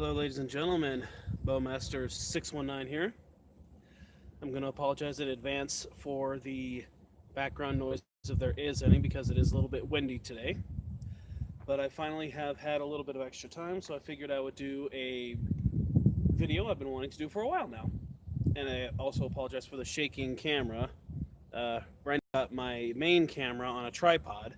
Hello, ladies and gentlemen. Bowmaster 619 here. I'm going to apologize in advance for the background noise if there is any because it is a little bit windy today. But I finally have had a little bit of extra time, so I figured I would do a video I've been wanting to do for a while now. And I also apologize for the shaking camera. Brent got my main camera on a tripod,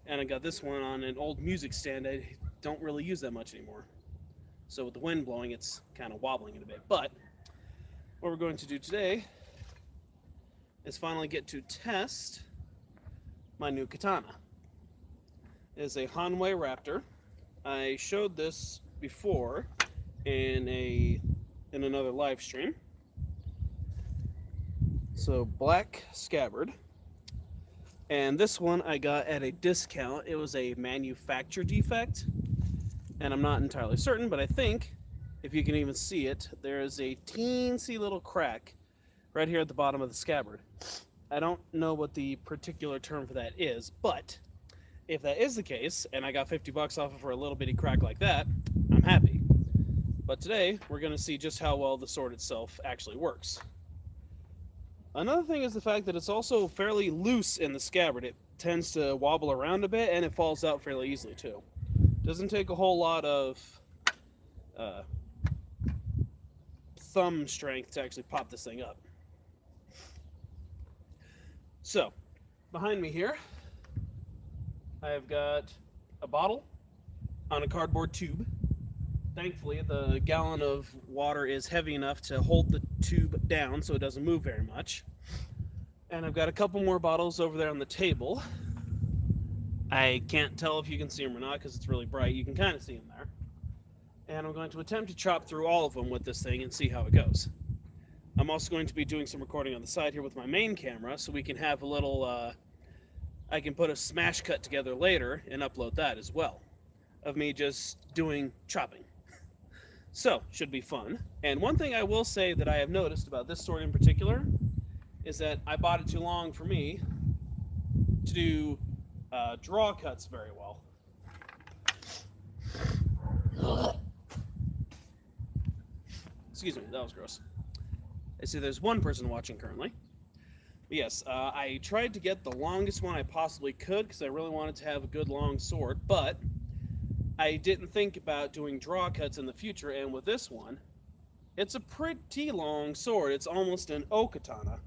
and I got this one on an old music stand I don't really use that much anymore. So with the wind blowing, it's kind of wobbling it a bit. But what we're going to do today is finally get to test my new Katana. It is a Hanwei Raptor. I showed this before in another live stream. So black scabbard. And this one I got at a discount. It was a manufacturer defect. And I'm not entirely certain, but I think, if you can even see it, there is a teensy little crack right here at the bottom of the scabbard. I don't know what the particular term for that is, but if that is the case, and I got 50 bucks off of for a little bitty crack like that, I'm happy. But today, we're going to see just how well the sword itself actually works. Another thing is the fact that it's also fairly loose in the scabbard. It tends to wobble around a bit, and it falls out fairly easily too. Doesn't take a whole lot of thumb strength to actually pop this thing up. So, behind me here, I've got a bottle on a cardboard tube. Thankfully, the gallon of water is heavy enough to hold the tube down so it doesn't move very much. And I've got a couple more bottles over there on the table. I can't tell if you can see them or not because it's really bright. You can kind of see them there. And I'm going to attempt to chop through all of them with this thing and see how it goes. I'm also going to be doing some recording on the side here with my main camera so we can have a little, I can put a smash cut together later and upload that as well, of me just doing chopping. So, should be fun. And one thing I will say that I have noticed about this sword in particular is that I bought it too long for me to do draw cuts very well. Excuse me, that was gross. I see there's one person watching currently. But yes, I tried to get the longest one I possibly could because I really wanted to have a good long sword, but I didn't think about doing draw cuts in the future, and with this one, it's a pretty long sword. It's almost an O-katana,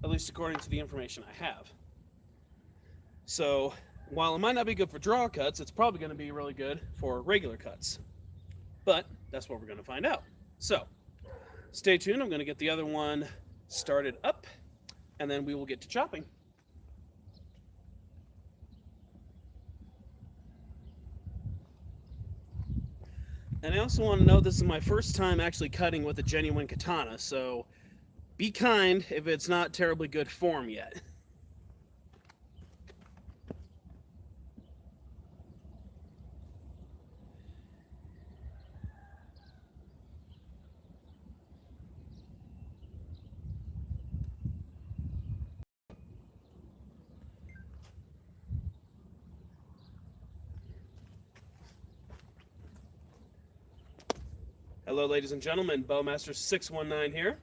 at least according to the information I have. So, while it might not be good for draw cuts, it's probably going to be really good for regular cuts. But that's what we're going to find out. So, stay tuned. I'm going to get the other one started up, and then we will get to chopping. And I also want to note this is my first time actually cutting with a genuine katana, so be kind if it's not terribly good form yet. Hello, ladies and gentlemen, Bowmaster 619 here.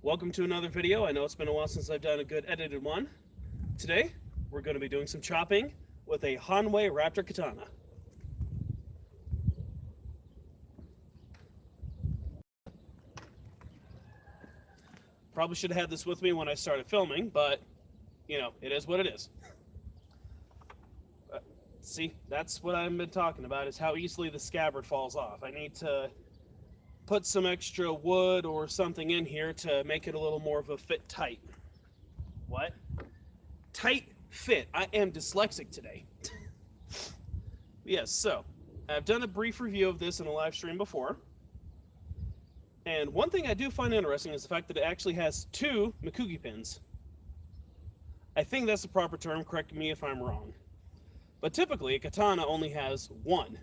Welcome to another video. I know it's been a while since I've done a good edited one. Today, we're going to be doing some chopping with a Hanwei Raptor Katana. Probably should have had this with me when I started filming, but, you know, it is what it is. See, that's what I've been talking about, is how easily the scabbard falls off. I need to put some extra wood or something in here to make it a little more of a fit tight. What? Tight fit. I am dyslexic today. Yes, so I've done a brief review of this in a live stream before. And one thing I do find interesting is the fact that it actually has two Mikugi pins. I think that's the proper term, correct me if I'm wrong. But typically, a katana only has one.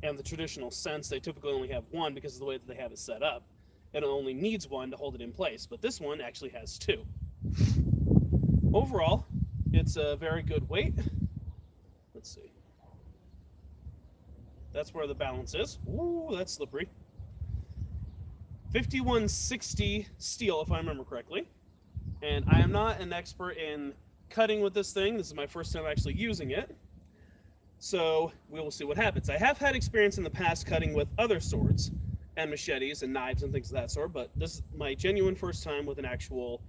In the traditional sense, they typically only have one because of the way that they have it set up. It only needs one to hold it in place, but this one actually has two. Overall, it's a very good weight. Let's see. That's where the balance is. Ooh, that's slippery. 5160 steel, if I remember correctly. And I am not an expert in cutting with this thing. This is my first time actually using it. So we will see what happens. I have had experience in the past cutting with other swords and machetes and knives and things of that sort, but this is my genuine first time with an actual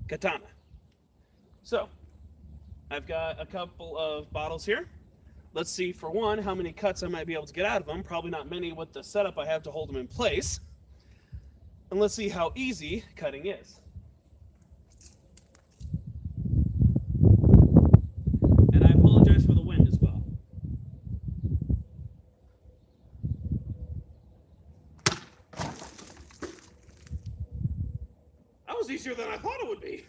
katana. So I've got a couple of bottles here. Let's see, for one, how many cuts I might be able to get out of them. Probably not many with the setup I have to hold them in place. And let's see how easy cutting is. And I apologize for the wind as well. That was easier than I thought it would be.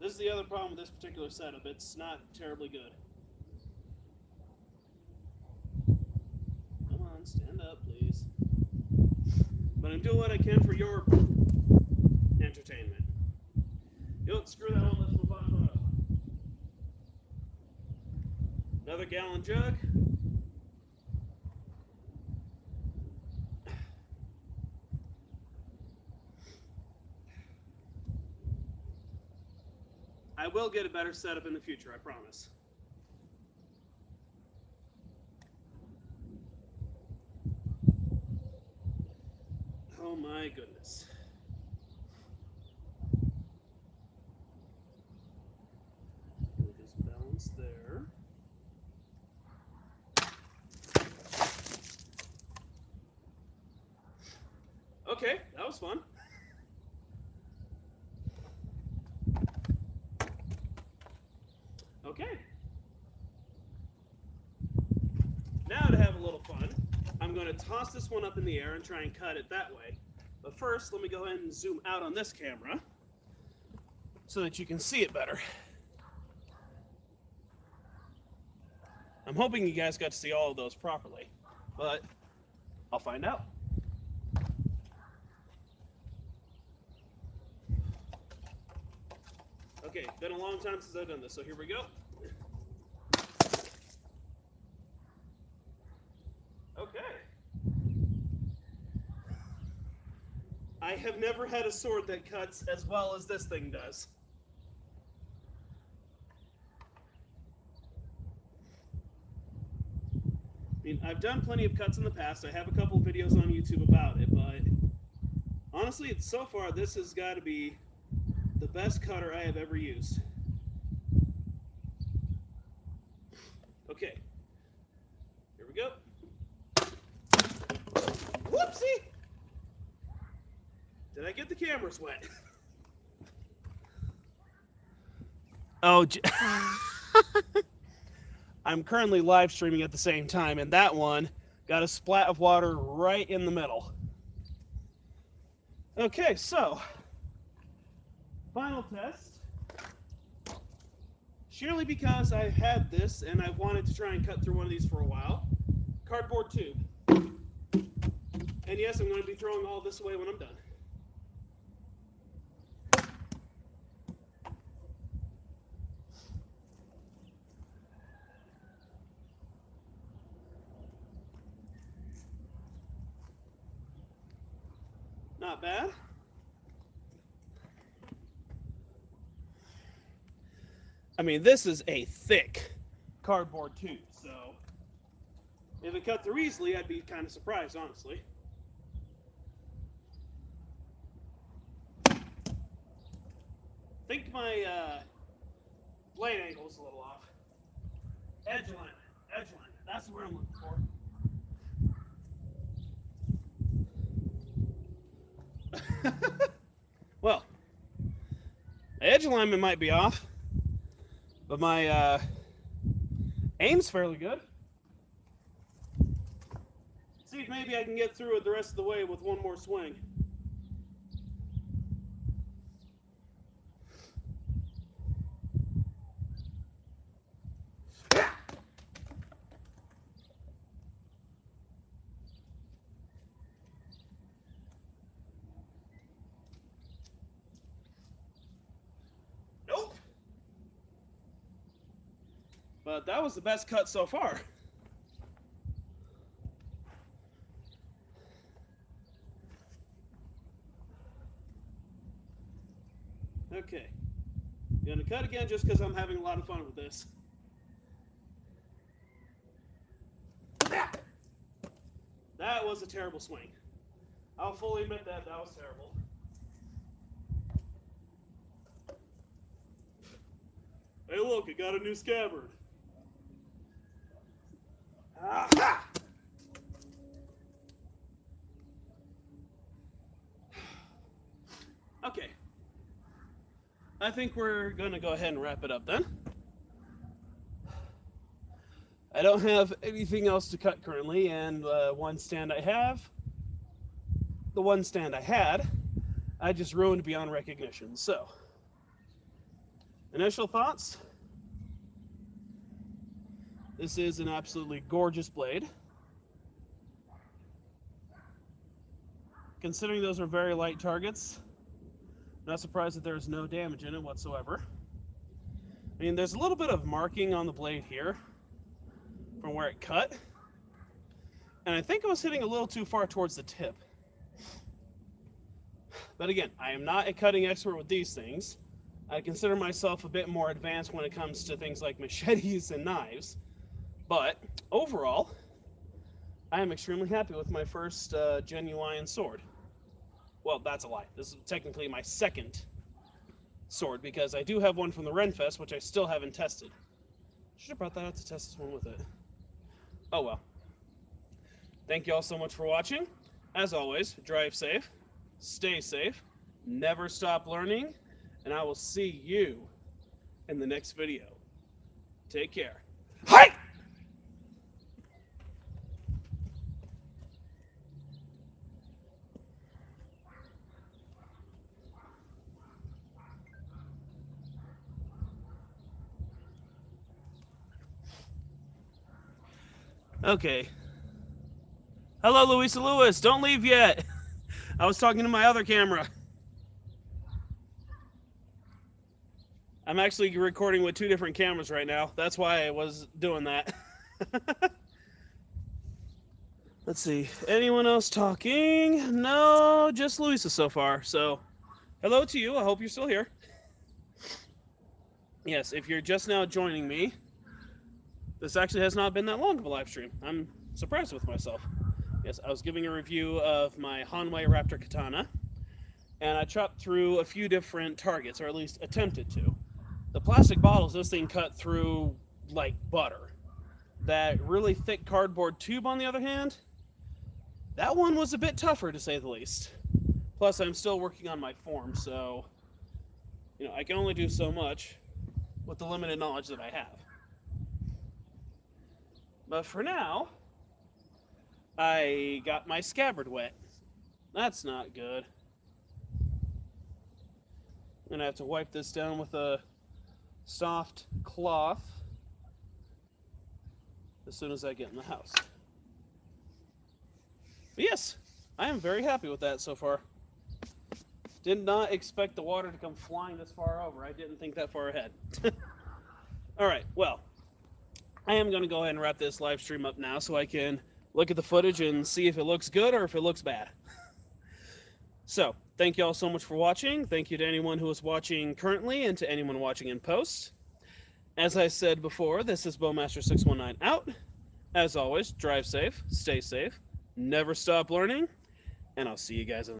This is the other problem with this particular setup. It's not terribly good. Come on, stand up, please. But I'm doing what I can for your entertainment. Don't screw that on. Let's move on. Another gallon jug. I will get a better setup in the future, I promise. Oh my goodness. Just balance there. Okay, that was fun. Okay. Now to have a little fun, I'm going to toss this one up in the air and try and cut it that way. But first, let me go ahead and zoom out on this camera so that you can see it better. I'm hoping you guys got to see all of those properly, but I'll find out. Okay, been a long time since I've done this, so here we go. Okay. I have never had a sword that cuts as well as this thing does. I mean, I've done plenty of cuts in the past. I have a couple videos on YouTube about it, but honestly, so far, this has got to be the best cutter I have ever used. Okay, here we go. Whoopsie! Did I get the cameras wet? Oh, I'm currently live streaming at the same time, and that one got a splat of water right in the middle. Okay, so final test. Surely because I've had this and I wanted to try and cut through one of these for a while. Cardboard tube. And yes, I'm going to be throwing all this away when I'm done. Not bad. I mean, this is a thick cardboard tube, so if it cut through easily, I'd be kind of surprised, honestly. I think my blade angle is a little off. Edge alignment, that's what I'm looking for. Well, edge alignment might be off, but my aim's fairly good. See if maybe I can get through it the rest of the way with one more swing. But that was the best cut so far. Okay. I'm going to cut again just because I'm having a lot of fun with this. That was a terrible swing. I'll fully admit that was terrible. Hey look, I got a new scabbard. Aha! Okay. I think we're going to go ahead and wrap it up then. I don't have anything else to cut currently, and the one stand I had, I just ruined beyond recognition. So, initial thoughts. This is an absolutely gorgeous blade. Considering those are very light targets, not surprised that there's no damage in it whatsoever. I mean, there's a little bit of marking on the blade here from where it cut, and I think I was hitting a little too far towards the tip. But again, I am not a cutting expert with these things. I consider myself a bit more advanced when it comes to things like machetes and knives. But overall, I am extremely happy with my first genuine sword. Well, that's a lie. This is technically my second sword, because I do have one from the Renfest, which I still haven't tested. Should have brought that out to test this one with it. Oh well. Thank you all so much for watching. As always, drive safe, stay safe, never stop learning, and I will see you in the next video. Take care. Hi! Okay. Hello, Louisa Lewis. Don't leave yet. I was talking to my other camera. I'm actually recording with 2 different cameras right now. That's why I was doing that. Let's see. Anyone else talking? No, just Louisa so far. So, hello to you. I hope you're still here. Yes, if you're just now joining me, this actually has not been that long of a live stream. I'm surprised with myself. Yes, I was giving a review of my Hanwei Raptor Katana, and I chopped through a few different targets, or at least attempted to. The plastic bottles, this thing cut through like butter. That really thick cardboard tube, on the other hand, that one was a bit tougher, to say the least. Plus, I'm still working on my form, so, you know, I can only do so much with the limited knowledge that I have. But for now, I got my scabbard wet. That's not good. I'm gonna have to wipe this down with a soft cloth as soon as I get in the house. But yes, I am very happy with that so far. Did not expect the water to come flying this far over. I didn't think that far ahead. Alright, well, I am going to go ahead and wrap this live stream up now so I can look at the footage and see if it looks good or if it looks bad. So, thank you all so much for watching. Thank you to anyone who is watching currently and to anyone watching in post. As I said before, this is Bowmaster619 out. As always, drive safe, stay safe, never stop learning, and I'll see you guys in